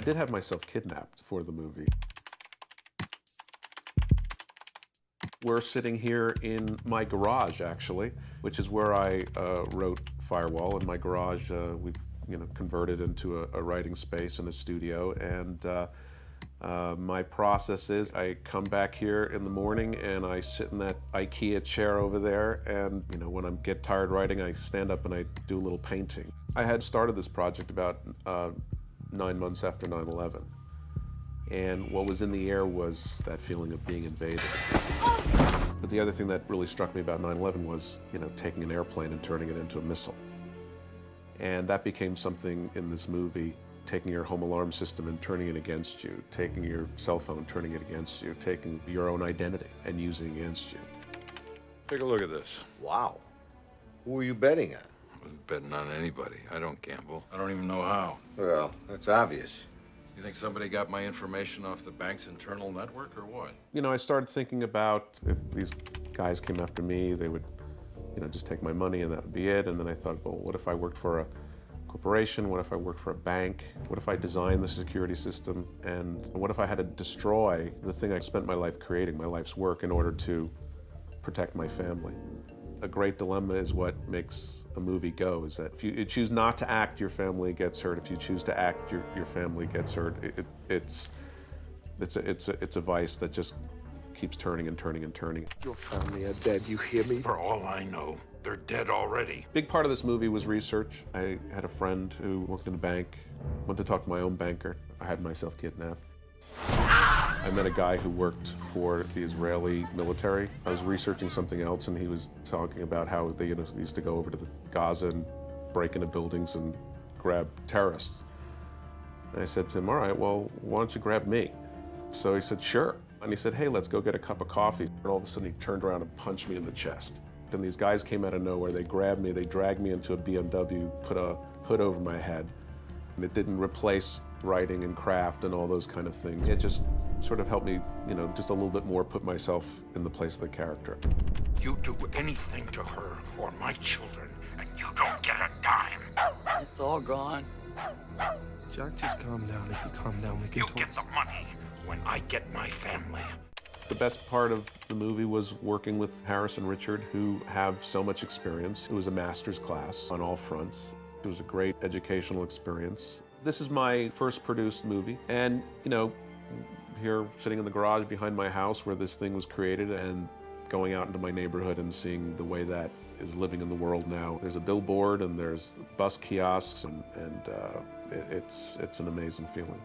I did have myself kidnapped for the movie. We're sitting here in my garage, actually, which is where I wrote Firewall. In my garage, we've converted into a writing space and a studio. And my process is I come back here in the morning and I sit in that IKEA chair over there. And when I get tired writing, I stand up and I do a little painting. I had started this project about 9 months after 9/11. And what was in the air was that feeling of being invaded. But the other thing that really struck me about 9/11 was, taking an airplane and turning it into a missile. And that became something in this movie, taking your home alarm system and turning it against you, taking your cell phone, turning it against you, taking your own identity and using it against you. Take a look at this. Wow. Who were you betting on? I wasn't betting on anybody. I don't gamble. I don't even know how. Well, that's obvious. You think somebody got my information off the bank's internal network or what? I started thinking about if these guys came after me, they would, just take my money and that would be it. And then I thought, well, what if I worked for a corporation? What if I worked for a bank? What if I designed the security system? And what if I had to destroy the thing I spent my life creating, my life's work, in order to protect my family? A great dilemma is what makes a movie go, is that if you choose not to act, your family gets hurt. If you choose to act, your family gets hurt. It's a vice that just keeps turning and turning and turning. Your family are dead, you hear me? For all I know, they're dead already. Big part of this movie was research. I had a friend who worked in a bank, went to talk to my own banker. I had myself kidnapped. I met a guy who worked for the Israeli military. I was researching something else, and he was talking about how they used to go over to Gaza and break into buildings and grab terrorists. And I said to him, all right, well, why don't you grab me? So he said, sure. And he said, hey, let's go get a cup of coffee. And all of a sudden, he turned around and punched me in the chest. And these guys came out of nowhere. They grabbed me, they dragged me into a BMW, put a hood over my head. And it didn't replace writing and craft and all those kind of things. It just sort of helped me, just a little bit more put myself in the place of the character. You do anything to her or my children, and you don't get a dime. It's all gone. Jack, just calm down. If you calm down, we can You talk. get the money when I get my family. The best part of the movie was working with Harris and Richard, who have so much experience. It was a master's class on all fronts. It was a great educational experience. This is my first produced movie, and here sitting in the garage behind my house where this thing was created, and going out into my neighborhood and seeing the way that is living in the world now. There's a billboard and there's bus kiosks, and it's an amazing feeling.